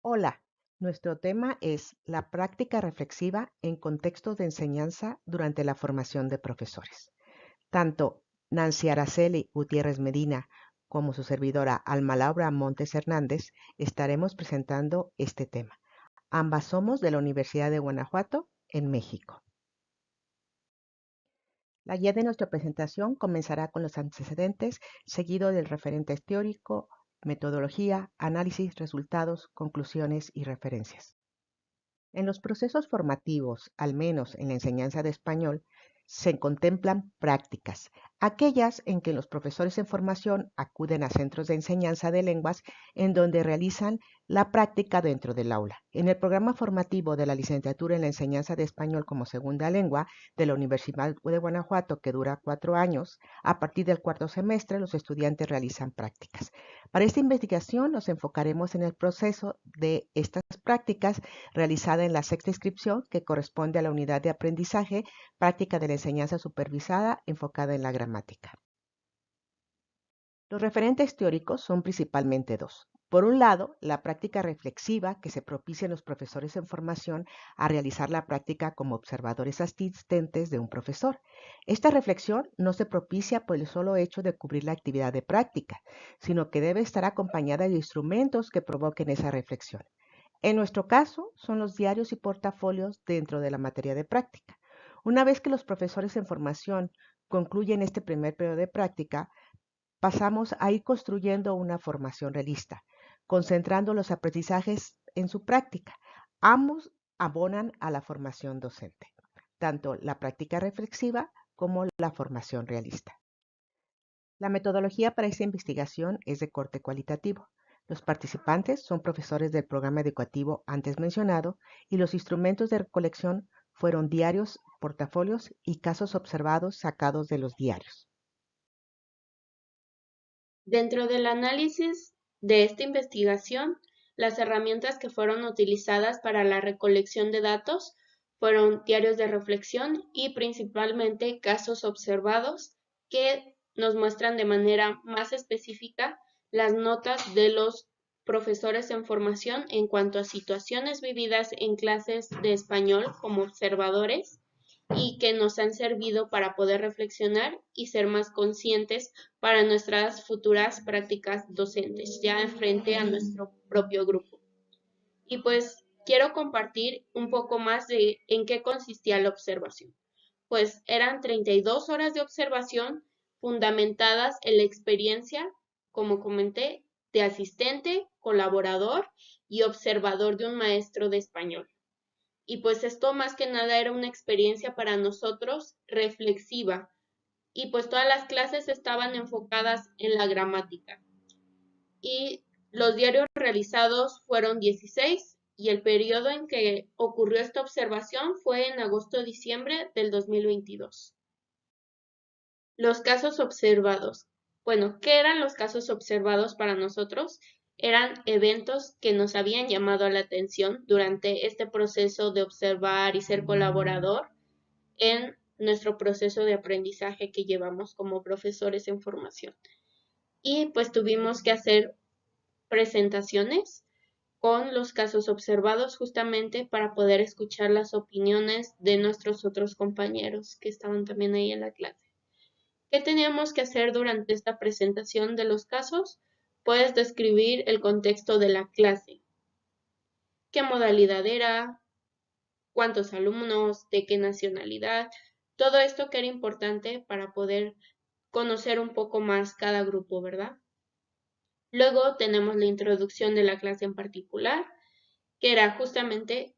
Hola, nuestro tema es la práctica reflexiva en contextos de enseñanza durante la formación de profesores. Tanto Nancy Araceli Gutiérrez Medina como su servidora Alma Laura Montes Hernández estaremos presentando este tema. Ambas somos de la Universidad de Guanajuato, en México. La guía de nuestra presentación comenzará con los antecedentes, seguido del referente teórico, metodología, análisis, resultados, conclusiones y referencias. En los procesos formativos, al menos en la enseñanza de español, se contemplan prácticas, aquellas en que los profesores en formación acuden a centros de enseñanza de lenguas en donde realizan la práctica dentro del aula. En el programa formativo de la licenciatura en la enseñanza de español como segunda lengua de la Universidad de Guanajuato, que dura 4 años, a partir del cuarto semestre los estudiantes realizan prácticas. Para esta investigación nos enfocaremos en el proceso de estas prácticas realizada en la sexta inscripción, que corresponde a la unidad de aprendizaje, práctica de la enseñanza supervisada enfocada en la gramática. Los referentes teóricos son principalmente dos. Por un lado, la práctica reflexiva que se propicia en los profesores en formación a realizar la práctica como observadores asistentes de un profesor. Esta reflexión no se propicia por el solo hecho de cubrir la actividad de práctica, sino que debe estar acompañada de instrumentos que provoquen esa reflexión. En nuestro caso, son los diarios y portafolios dentro de la materia de práctica. Una vez que los profesores en formación concluyen este primer periodo de práctica, pasamos a ir construyendo una formación realista, concentrando los aprendizajes en su práctica. Ambos abonan a la formación docente, tanto la práctica reflexiva como la formación realista. La metodología para esta investigación es de corte cualitativo. Los participantes son profesores del programa educativo antes mencionado y los instrumentos de recolección fueron diarios, portafolios y casos observados sacados de los diarios. Dentro del análisis de esta investigación, las herramientas que fueron utilizadas para la recolección de datos fueron diarios de reflexión y principalmente casos observados que nos muestran de manera más específica las notas de los profesores en formación en cuanto a situaciones vividas en clases de español como observadores y que nos han servido para poder reflexionar y ser más conscientes para nuestras futuras prácticas docentes, ya frente a nuestro propio grupo. Y pues quiero compartir un poco más de en qué consistía la observación. Pues eran 32 horas de observación fundamentadas en la experiencia, como comenté, de asistente, colaborador y observador de un maestro de español. Y pues esto más que nada era una experiencia para nosotros reflexiva, y pues todas las clases estaban enfocadas en la gramática. Y los diarios realizados fueron 16 y el periodo en que ocurrió esta observación fue en agosto-diciembre del 2022. Los casos observados. Bueno, ¿qué eran los casos observados para nosotros? Eran eventos que nos habían llamado la atención durante este proceso de observar y ser colaborador en nuestro proceso de aprendizaje que llevamos como profesores en formación. Y pues tuvimos que hacer presentaciones con los casos observados justamente para poder escuchar las opiniones de nuestros otros compañeros que estaban también ahí en la clase. ¿Qué teníamos que hacer durante esta presentación de los casos? Pues describir el contexto de la clase, qué modalidad era, cuántos alumnos, de qué nacionalidad, todo esto que era importante para poder conocer un poco más cada grupo, ¿verdad? Luego tenemos la introducción de la clase en particular, que era justamente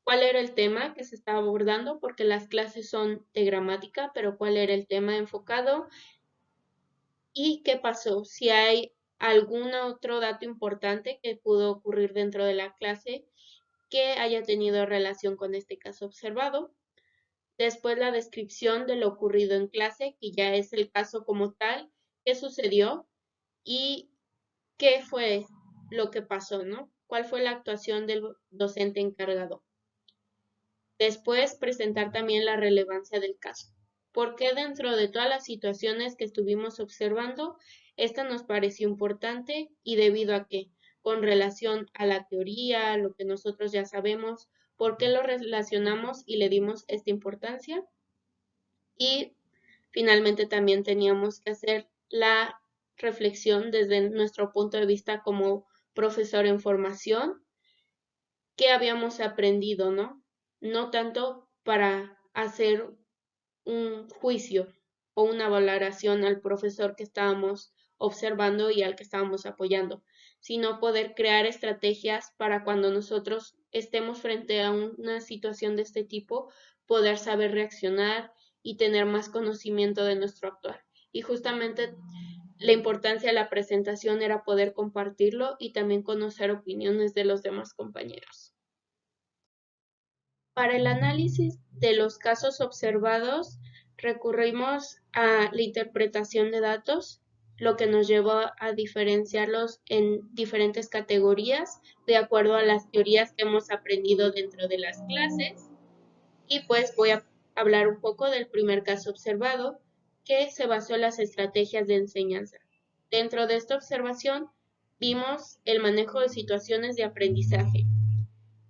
cuál era el tema que se estaba abordando, porque las clases son de gramática, pero cuál era el tema enfocado y qué pasó, si hay algún otro dato importante que pudo ocurrir dentro de la clase que haya tenido relación con este caso observado. Después la descripción de lo ocurrido en clase, que ya es el caso como tal, qué sucedió y qué fue lo que pasó, ¿no? ¿Cuál fue la actuación del docente encargado? Después, presentar también la relevancia del caso. ¿Por qué dentro de todas las situaciones que estuvimos observando, esta nos pareció importante y debido a qué? con relación a la teoría, lo que nosotros ya sabemos, por qué lo relacionamos y le dimos esta importancia. Y finalmente también teníamos que hacer la reflexión desde nuestro punto de vista como profesor en formación, qué habíamos aprendido, ¿no? No tanto para hacer un juicio o una valoración al profesor que estábamos observando y al que estábamos apoyando, sino poder crear estrategias para cuando nosotros estemos frente a una situación de este tipo, poder saber reaccionar y tener más conocimiento de nuestro actuar. Y justamente la importancia de la presentación era poder compartirlo y también conocer opiniones de los demás compañeros. Para el análisis de los casos observados, recurrimos a la interpretación de datos, lo que nos llevó a diferenciarlos en diferentes categorías de acuerdo a las teorías que hemos aprendido dentro de las clases. Y pues voy a hablar un poco del primer caso observado, que se basó en las estrategias de enseñanza. Dentro de esta observación vimos el manejo de situaciones de aprendizaje,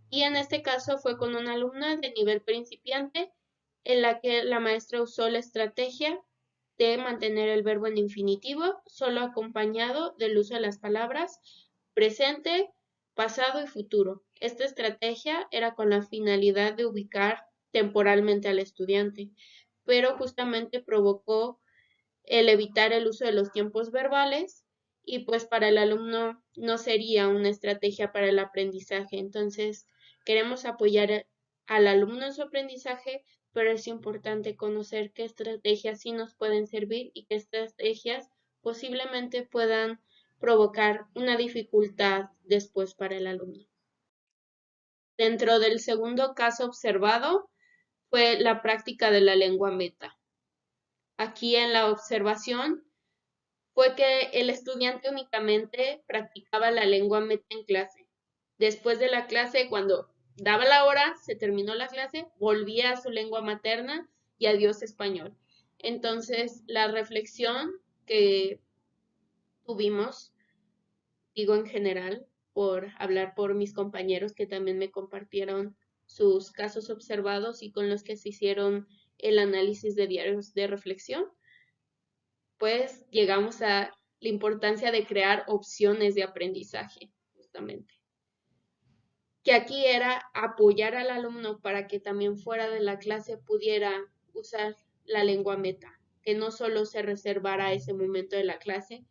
y en este caso fue con una alumna de nivel principiante en la que la maestra usó la estrategia de mantener el verbo en infinitivo, solo acompañado del uso de las palabras presente, pasado y futuro. Esta estrategia era con la finalidad de ubicar temporalmente al estudiante, pero justamente provocó el evitar el uso de los tiempos verbales y pues para el alumno no sería una estrategia para el aprendizaje. Entonces, queremos apoyar al alumno en su aprendizaje, pero es importante conocer qué estrategias sí nos pueden servir y qué estrategias posiblemente puedan provocar una dificultad después para el alumno. Dentro del segundo caso observado fue la práctica de la lengua meta. Aquí en la observación fue que el estudiante únicamente practicaba la lengua meta en clase. Después de la clase, cuando daba la hora, se terminó la clase, volvía a su lengua materna y adiós español. Entonces, la reflexión que tuvimos, digo en general, por hablar por mis compañeros que también me compartieron sus casos observados y con los que se hicieron el análisis de diarios de reflexión, pues llegamos a la importancia de crear opciones de aprendizaje, justamente. Que aquí era apoyar al alumno para que también fuera de la clase pudiera usar la lengua meta, que no solo se reservara ese momento de la clase,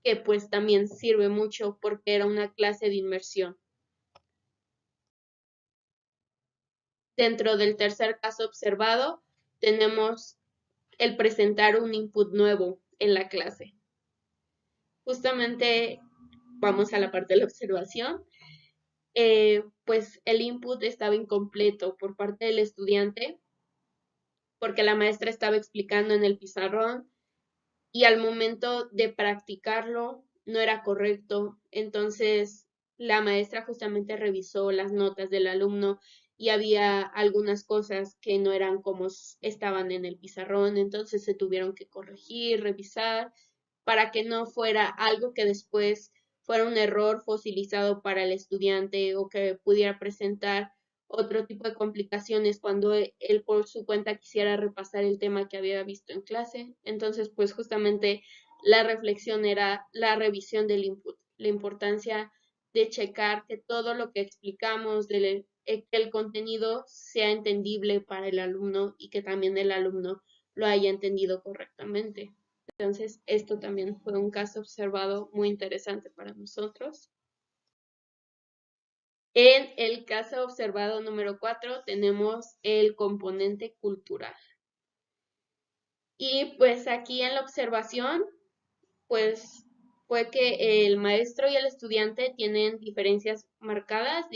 que pues también sirve mucho porque era una clase de inmersión. Dentro del tercer caso observado, tenemos el presentar un input nuevo en la clase. Justamente vamos a la parte de la observación. Pues el input estaba incompleto por parte del estudiante porque la maestra estaba explicando en el pizarrón y al momento de practicarlo no era correcto. Entonces la maestra justamente revisó las notas del alumno y había algunas cosas que no eran como estaban en el pizarrón, entonces se tuvieron que corregir, revisar, para que no fuera algo que después fuera un error fosilizado para el estudiante o que pudiera presentar otro tipo de complicaciones cuando él por su cuenta quisiera repasar el tema que había visto en clase. Entonces, pues justamente la reflexión era la revisión del input, la importancia de checar que todo lo que explicamos, que el contenido sea entendible para el alumno y que también el alumno lo haya entendido correctamente. Entonces, esto también fue un caso observado muy interesante para nosotros. En el caso observado número 4 tenemos el componente cultural. Y pues aquí en la observación, pues fue que el maestro y el estudiante tienen diferencias marcadas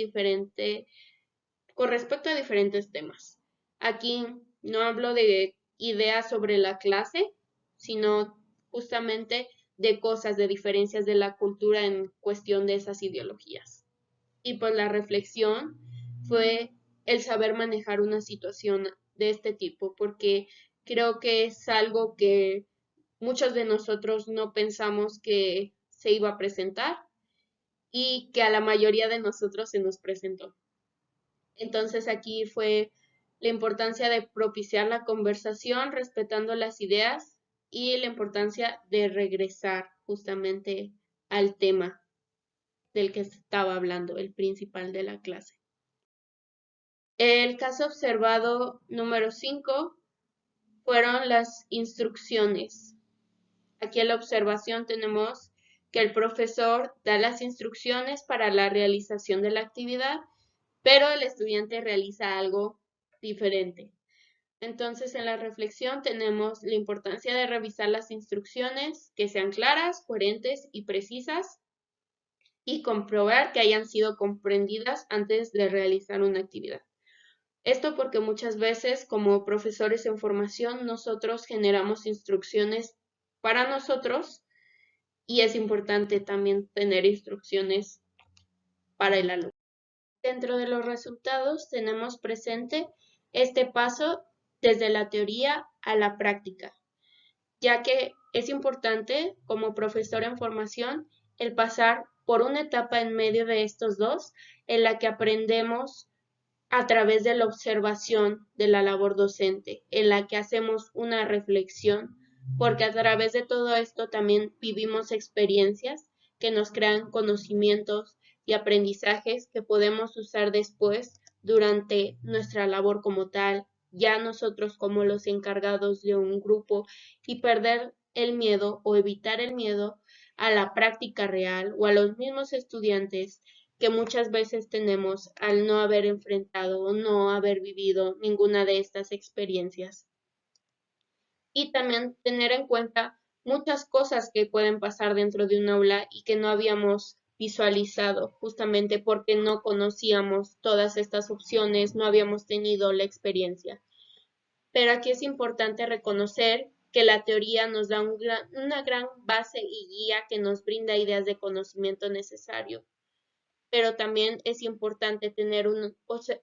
con respecto a diferentes temas. Aquí no hablo de ideas sobre la clase, sino justamente de cosas, de diferencias de la cultura en cuestión de esas ideologías. Y pues la reflexión fue el saber manejar una situación de este tipo, porque creo que es algo que muchos de nosotros no pensamos que se iba a presentar y que a la mayoría de nosotros se nos presentó. Entonces aquí fue la importancia de propiciar la conversación respetando las ideas y la importancia de regresar justamente al tema del que se estaba hablando, el principal de la clase. El caso observado número 5 fueron las instrucciones. Aquí en la observación tenemos que el profesor da las instrucciones para la realización de la actividad, pero el estudiante realiza algo diferente. Entonces, en la reflexión tenemos la importancia de revisar las instrucciones, que sean claras, coherentes y precisas, y comprobar que hayan sido comprendidas antes de realizar una actividad. Esto porque muchas veces, como profesores en formación, nosotros generamos instrucciones para nosotros y es importante también tener instrucciones para el alumno. Dentro de los resultados tenemos presente este paso desde la teoría a la práctica, ya que es importante como profesor en formación el pasar por una etapa en medio de estos dos en la que aprendemos a través de la observación de la labor docente, en la que hacemos una reflexión, porque a través de todo esto también vivimos experiencias que nos crean conocimientos y aprendizajes que podemos usar después durante nuestra labor como tal, ya nosotros como los encargados de un grupo y perder el miedo o evitar el miedo a la práctica real o a los mismos estudiantes que muchas veces tenemos al no haber enfrentado o no haber vivido ninguna de estas experiencias. Y también tener en cuenta muchas cosas que pueden pasar dentro de un aula y que no habíamos visualizado, justamente porque no conocíamos todas estas opciones, no habíamos tenido la experiencia. Pero aquí es importante reconocer que la teoría nos da una gran base y guía que nos brinda ideas de conocimiento necesario, pero también es importante tener un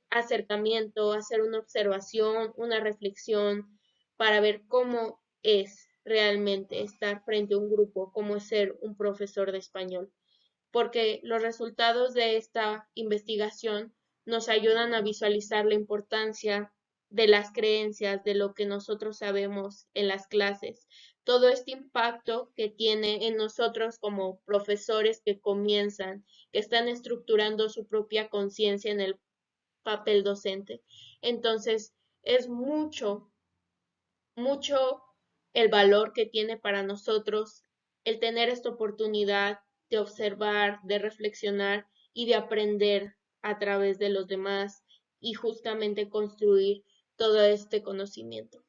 acercamiento, hacer una observación, una reflexión para ver cómo es realmente estar frente a un grupo, cómo es ser un profesor de español, porque los resultados de esta investigación nos ayudan a visualizar la importancia de las creencias, de lo que nosotros sabemos en las clases, todo este impacto que tiene en nosotros como profesores que comienzan, que están estructurando su propia conciencia en el papel docente. Entonces, es mucho, mucho el valor que tiene para nosotros el tener esta oportunidad de observar, de reflexionar y de aprender a través de los demás y justamente construir todo este conocimiento.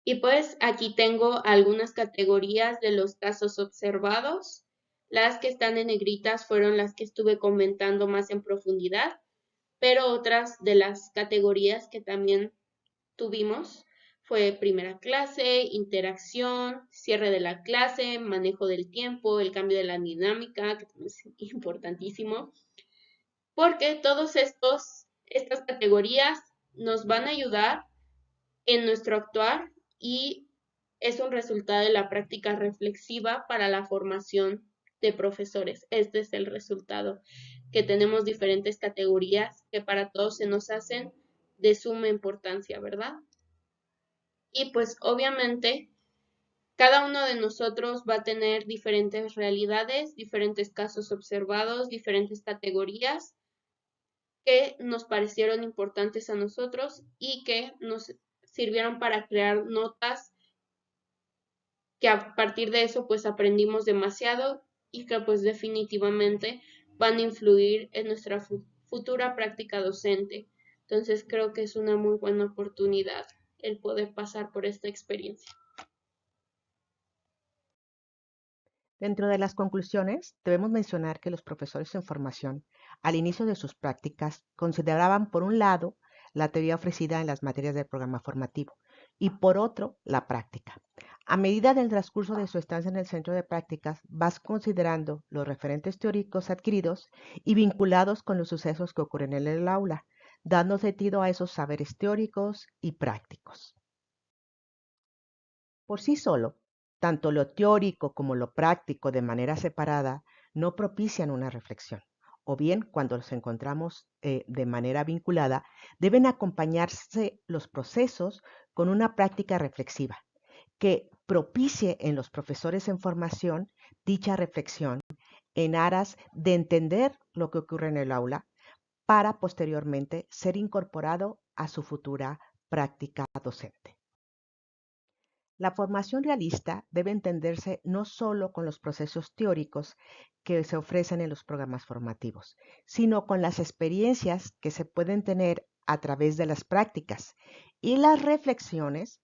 Y pues aquí tengo algunas categorías de los casos observados. Las que están en negritas fueron las que estuve comentando más en profundidad, pero otras de las categorías que también tuvimos fue primera clase, interacción, cierre de la clase, manejo del tiempo, el cambio de la dinámica, que también es importantísimo, porque todas estas categorías nos van a ayudar en nuestro actuar y es un resultado de la práctica reflexiva para la formación de profesores. Este es el resultado, que tenemos diferentes categorías que para todos se nos hacen de suma importancia, ¿verdad? Y pues obviamente cada uno de nosotros va a tener diferentes realidades, diferentes casos observados, diferentes categorías que nos parecieron importantes a nosotros y que nos sirvieron para crear notas que a partir de eso pues aprendimos demasiado y que pues definitivamente van a influir en nuestra futura práctica docente. Entonces creo que es una muy buena oportunidad el poder pasar por esta experiencia. Dentro de las conclusiones, debemos mencionar que los profesores en formación, al inicio de sus prácticas, consideraban por un lado la teoría ofrecida en las materias del programa formativo y por otro la práctica. A medida del transcurso de su estancia en el centro de prácticas, vas considerando los referentes teóricos adquiridos y vinculados con los sucesos que ocurren en el aula, dando sentido a esos saberes teóricos y prácticos. Por sí solo, tanto lo teórico como lo práctico de manera separada no propician una reflexión. O bien, cuando los encontramos de manera vinculada, deben acompañarse los procesos con una práctica reflexiva que propicie en los profesores en formación dicha reflexión en aras de entender lo que ocurre en el aula para posteriormente ser incorporado a su futura práctica docente. La formación realista debe entenderse no solo con los procesos teóricos que se ofrecen en los programas formativos, sino con las experiencias que se pueden tener a través de las prácticas y las reflexiones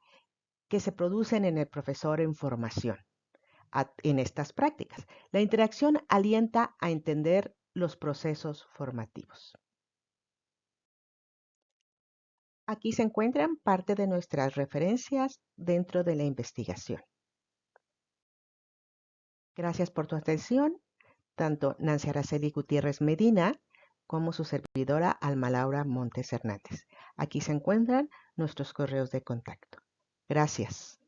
que se producen en el profesor en formación. En estas prácticas, la interacción alienta a entender los procesos formativos. Aquí se encuentran parte de nuestras referencias dentro de la investigación. Gracias por tu atención, tanto Nancy Araceli Gutiérrez Medina como su servidora Alma Laura Montes Hernández. Aquí se encuentran nuestros correos de contacto. Gracias.